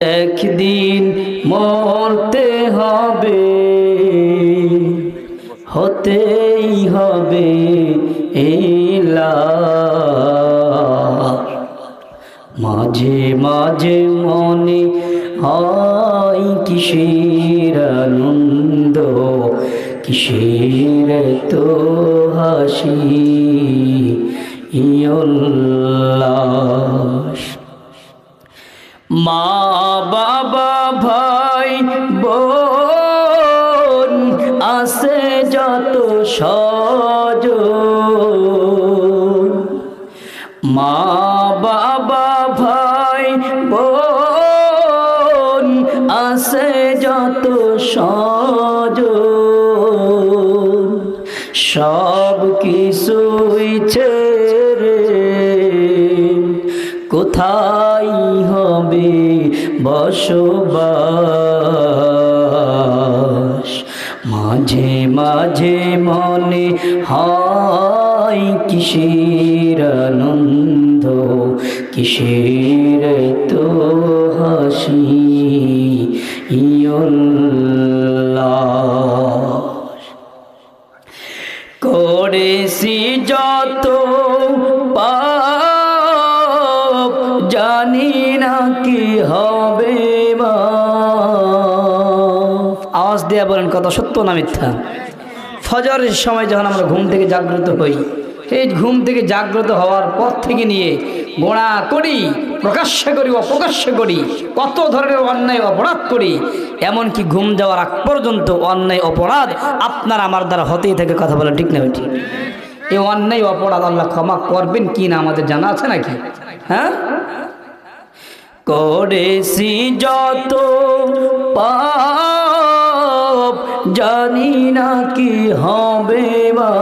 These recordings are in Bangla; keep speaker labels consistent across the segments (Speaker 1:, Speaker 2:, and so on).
Speaker 1: একদিন মরতে হবে, হতেই হবে এলার। মাঝে মাঝে মনে হয় কিসের আনন্দ, কিসের তো হাসি উল্লাস। মা বাবা ভাই বোন আছে যত স্বজন, মা বাবা ভাই বোন আছে যত স্বজন, সব কিছুই ছেড়ে কোথায় হবে বসবাস। মাঝে মাঝে মনে হয় কিসের আনন্দ, কিসের তো হাসি উল্লাস। করেছি যত পাপ জানি না কি হবে মা। আওয়াজ দেয়া বলেন কথা সত্য না মিথ্যা? ফজরের সময় যখন আমরা ঘুম থেকে জাগ্রত হই, এই ঘুম থেকে জাগ্রত হওয়ার পর থেকে নিয়ে গোনা করি, প্রকাশ্যে করি, অপ্রকাশ্যে করি, কত ধরনের অন্যায় অপরাধ করি, এমনকি ঘুম যাওয়ার আগ পর্যন্ত অন্যায় অপরাধ আপনার আমার দ্বারা হতেই থাকে। কথা বলেন ঠিক না ঠিক? এই অন্যায় অপরাধ আল্লাহ ক্ষমা করবেন কি না আমাদের জানা আছে নাকি? হ্যাঁ, করেছি যত পাপ জানি না কি হবে মা।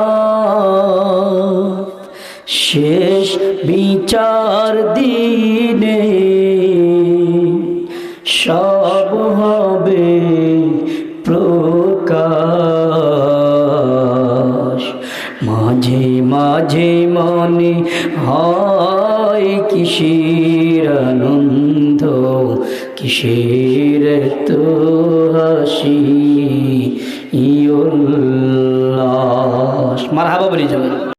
Speaker 1: শেষ বিচার দিনে সব হবে প্রকাশ। মাঝে মাঝে মনে হয় কিসের আনন্দ, কিসের তো হাসি উল্লাস। মারহাবা বলি যাবে।